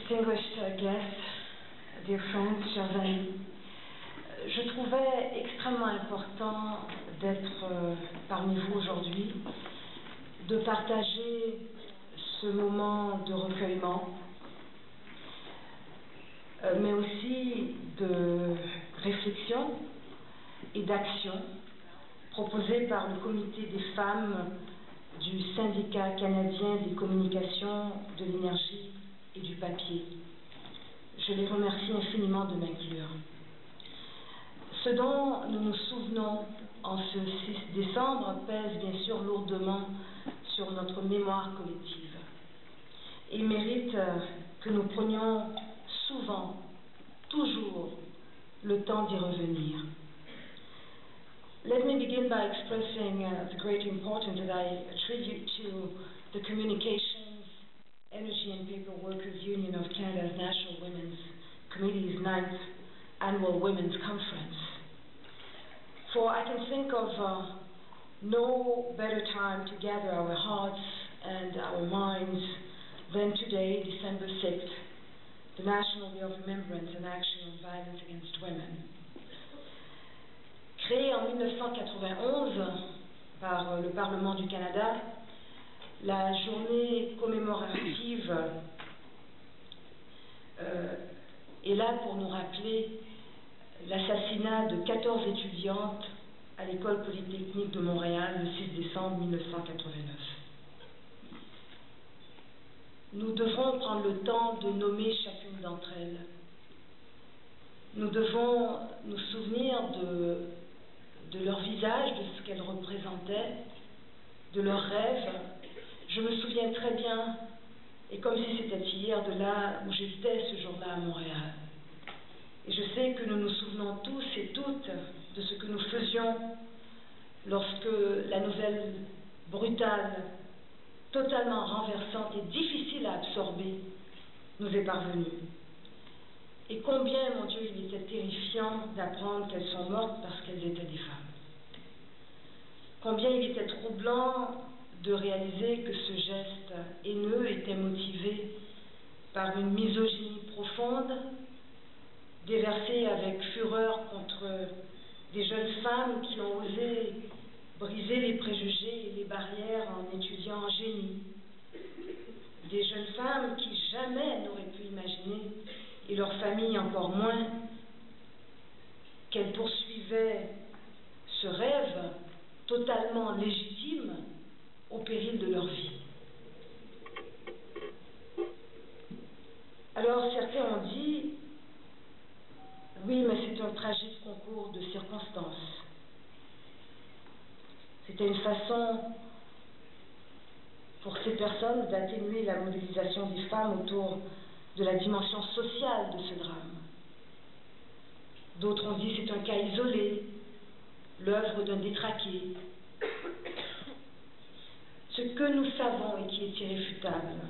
distinguished guests, dear friends, chers amis, je trouvais extrêmement important d'être parmi vous aujourd'hui, de partager ce moment de recueillement, mais aussi de réflexion et d'action proposée par le comité des femmes du syndicat canadien des communications, de l'énergie et du papier. Je les remercie infiniment de m'inclure. Ce dont nous nous souvenons en ce 6 décembre pèse bien sûr lourdement sur notre mémoire collective et mérite que nous prenions souvent, toujours, le temps d'y revenir. Let me begin by expressing the great importance that I attribute to the Communications, Energy and Paper Workers Union of Canada's National Women's Committee's 9th Annual Women's Conference. For I can think of no better time to gather our hearts and our minds than today, December 6th, the National Day of Remembrance and Action on Violence Against Women. Créée en 1991 par le Parlement du Canada, la journée commémorative est là pour nous rappeler l'assassinat de 14 étudiantes à l'École polytechnique de Montréal le 6 décembre 1989. Nous devrons prendre le temps de nommer chacune d'entre elles. Nous devons nous souvenir de leur visage, de ce qu'elles représentaient, de leurs rêves. Je me souviens très bien, et comme si c'était hier, de là où j'étais ce jour-là à Montréal. Et je sais que nous nous souvenons tous et toutes de ce que nous faisions lorsque la nouvelle brutale, totalement renversante et difficile à absorber nous est parvenue. Et combien, mon Dieu, il était terrifiant d'apprendre qu'elles sont mortes parce qu'elles étaient des femmes. Combien il était troublant de réaliser que ce geste haineux était motivé par une misogynie profonde, déversée avec fureur contre des jeunes femmes qui ont osé briser les préjugés et les barrières en étudiant en génie. Des jeunes femmes qui jamais n'auraient pu imaginer, et leurs familles encore moins, qu'elles poursuivaient ce rêve totalement légitime au péril de leur vie. Alors certains ont dit, oui, mais c'est un tragique concours de circonstances. C'était une façon pour ces personnes d'atténuer la mobilisation des femmes autour de la dimension sociale de ce drame. D'autres ont dit c'est un cas isolé, l'œuvre d'un détraqué. Ce que nous savons et qui est irréfutable,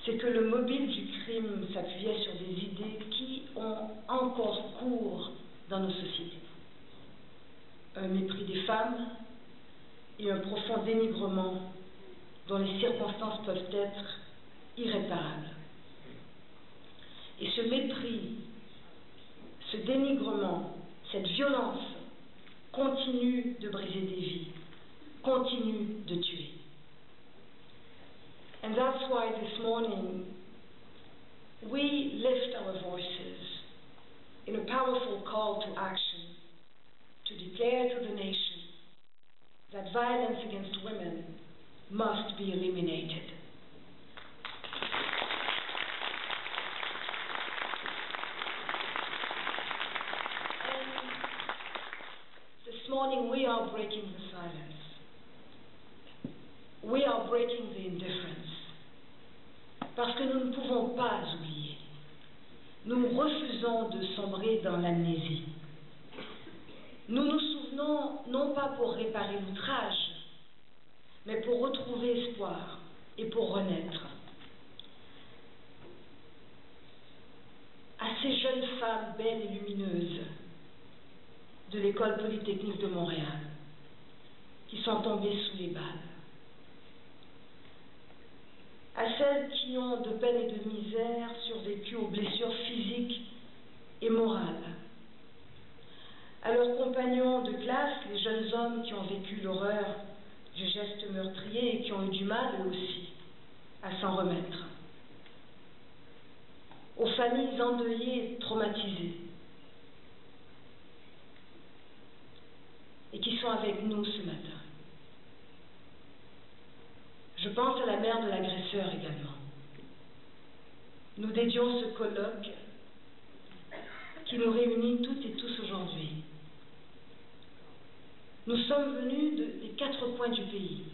c'est que le mobile du crime s'appuyait sur des idées qui ont encore cours dans nos sociétés. Un mépris des femmes et un profond dénigrement dont les circonstances peuvent être irréparables. Et ce mépris, ce dénigrement, cette violence continue de briser des vies, continue de tuer. And that's why this morning we lift our voices in a powerful call to action to declare to the nation that violence against women must be eliminated. This morning we are breaking the silence. We are breaking the indifference. Parce que nous ne pouvons pas oublier. Nous refusons de sombrer dans l'amnésie. Nous nous souvenons non pas pour réparer l'outrage, mais pour retrouver espoir et pour renaître. À ces jeunes femmes belles et lumineuses de l'École polytechnique de Montréal qui sont tombées sous les balles. à celles qui ont de peine et de misère survécu aux blessures physiques et morales, à leurs compagnons de classe, les jeunes hommes qui ont vécu l'horreur du geste meurtrier et qui ont eu du mal, eux aussi, à s'en remettre, aux familles endeuillées et traumatisées, et qui sont avec nous ce matin. Je pense à la mère de l'agresseur également. Nous dédions ce colloque qui nous réunit toutes et tous aujourd'hui. Nous sommes venus des 4 coins du pays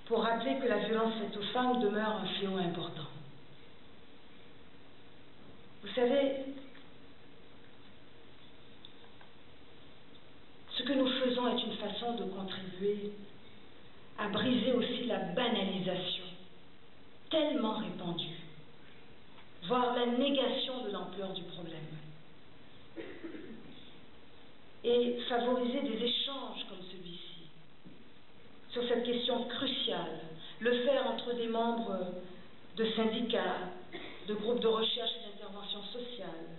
pour rappeler que la violence faite aux femmes demeure un fléau important. Vous savez, ce que nous faisons est une façon de contribuer à briser aussi la banalisation tellement répandue, voire la négation de l'ampleur du problème, et favoriser des échanges comme celui-ci sur cette question cruciale, le faire entre des membres de syndicats, de groupes de recherche et d'intervention sociale,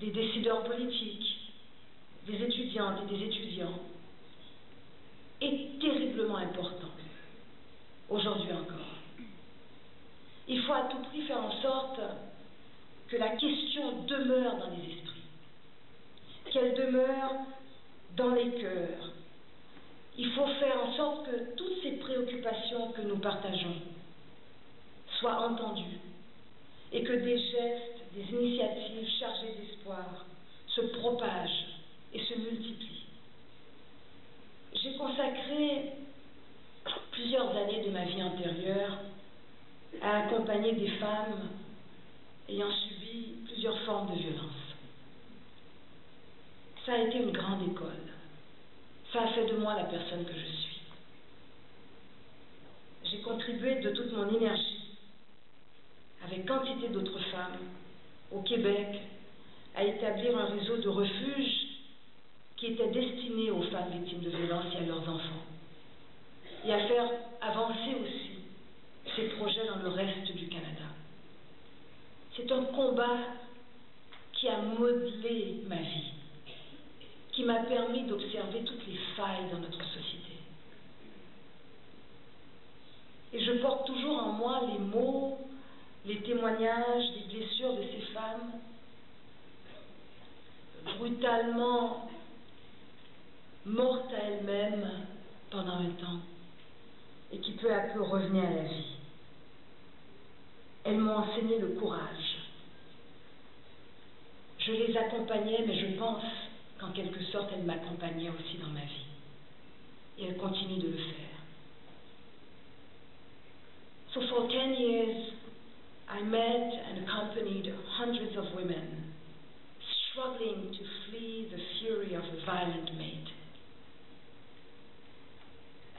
des décideurs politiques, des étudiantes et des étudiants, est terriblement important, aujourd'hui encore. Il faut à tout prix faire en sorte que la question demeure dans les esprits, qu'elle demeure dans les cœurs. Il faut faire en sorte que toutes ces préoccupations que nous partageons soient entendues et que des gestes, des initiatives chargées d'espoir se propagent et se multiplient. J'ai consacré plusieurs années de ma vie antérieure à accompagner des femmes ayant subi plusieurs formes de violence. Ça a été une grande école. Ça a fait de moi la personne que je suis. J'ai contribué de toute mon énergie, avec quantité d'autres femmes, au Québec, à établir un réseau de refuges qui était destiné aux femmes victimes de violences et à leurs enfants, et à faire avancer aussi ces projets dans le reste du Canada. C'est un combat qui a modelé ma vie, qui m'a permis d'observer toutes les failles dans notre société. Et je porte toujours en moi les mots, les témoignages, les blessures de ces femmes, brutalement mortes à elles-mêmes pendant un temps, et qui peu à peu revenaient à la vie. Elles m'ont enseigné le courage. Je les accompagnais, mais je pense qu'en quelque sorte, elles m'accompagnaient aussi dans ma vie. Et elles continuent de le faire. So for 10 years, I met and accompanied hundreds of women struggling to flee the fury of a violent mate.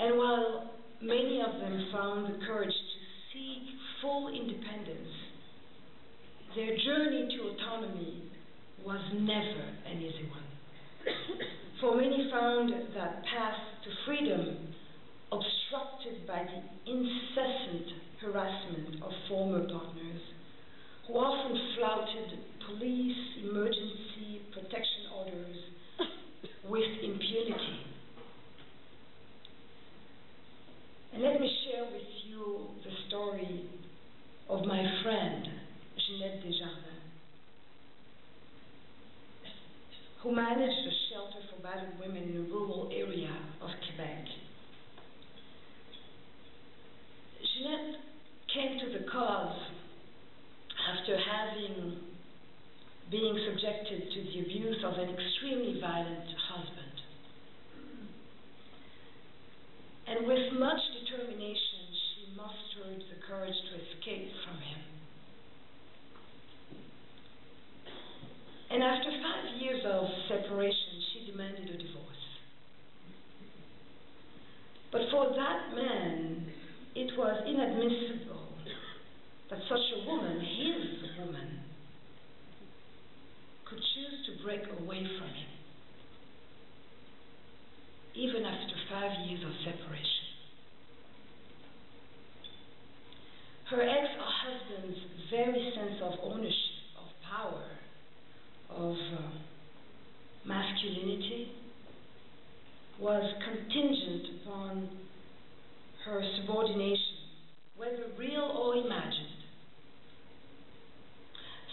And while many of them found the courage to seek full independence, their journey to autonomy was never an easy one. For many found that path to freedom obstructed by the incessant harassment of former partners, who often flouted police emergency protection orders with impunity. And let me share with you the story of my friend, Ginette Desjardins, who managed a shelter for battered women in a rural area of Quebec. Ginette came to the cause after being subjected to the abuse of an extremely violent husband. And with much determination, she mustered the courage to escape from him. And after 5 years of separation, she demanded a divorce. But for that man, it was inadmissible that such a woman, his woman, could choose to break away from him, even after 5 years of separation. her ex-husband's very sense of ownership, of power, of masculinity was contingent upon her subordination, whether real or imagined.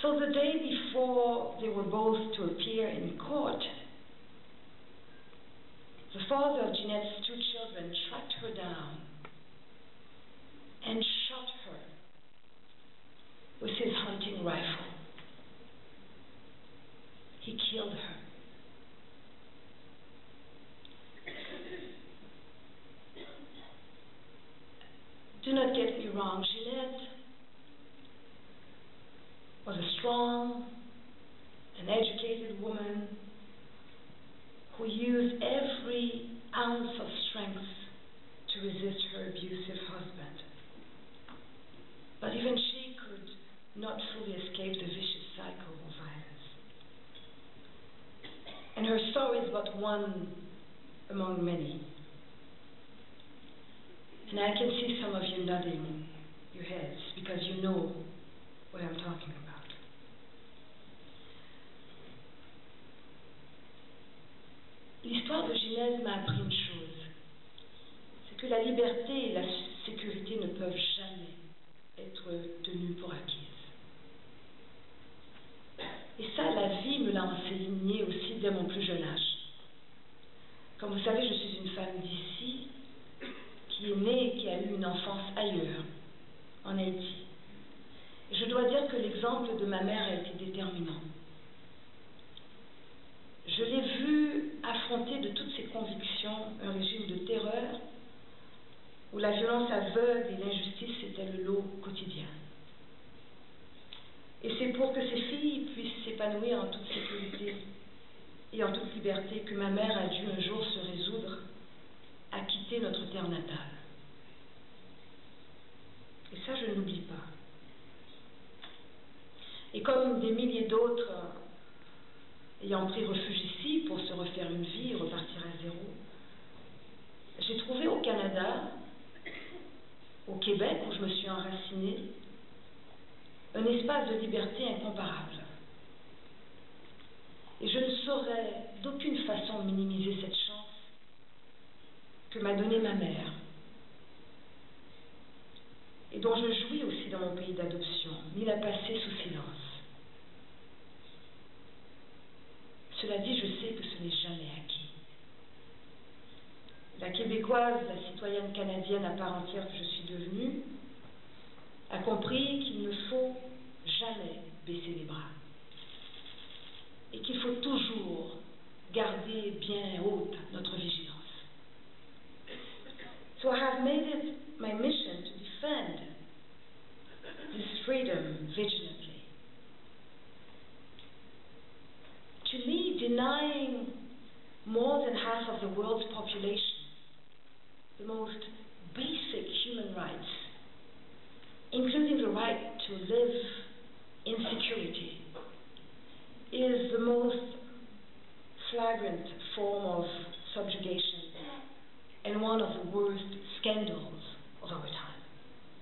So the day before they were both to appear in court, the father of Jeanette's 2 children tracked her down and shot her with his hunting rifle. He killed her. Do not get me wrong, Jeanette was a strong and educated woman who used every ounce of strength to resist her abusive husband. But even she could not fully escape the vicious cycle of violence. And her story is but one among many. And I can see some of you nodding your heads because you know what I'm talking about. L'histoire de Ginette m'a appris une chose, c'est que la liberté et la sécurité ne peuvent jamais être tenues pour acquises. Et ça, la vie me l'a enseigné aussi dès mon plus jeune âge. Comme vous savez, je suis une femme d'ici, qui est née et qui a eu une enfance ailleurs, en Haïti. Et je dois dire que l'exemple de ma mère a été déterminant. Je l'ai vue affronter de toutes ses convictions un régime de terreur où la violence aveugle et l'injustice étaient le lot quotidien. Et c'est pour que ces filles puissent s'épanouir en toute sécurité et en toute liberté que ma mère a dû un jour se résoudre à quitter notre terre natale. Et ça, je ne l'oublie pas. Et comme des milliers d'autres ayant pris refuge ici pour se refaire une vie et repartir à zéro, j'ai trouvé au Canada, au Québec, où je me suis enracinée, un espace de liberté incomparable. Et je ne saurais d'aucune façon minimiser cette chance que m'a donnée ma mère, et dont je jouis aussi dans mon pays d'adoption, ni la passer sous silence. Cela dit, je sais que ce n'est jamais acquis. La Québécoise, la citoyenne canadienne à part entière que je suis devenue, a compris qu'il ne faut jamais baisser les bras et qu'il faut toujours garder bien haute notre vigilance. So I have made it my mission to defend this freedom vigilantly. To me, denying more than half of the world's population the most basic human rights, including the right to live in security, is the most flagrant form of subjugation and one of the worst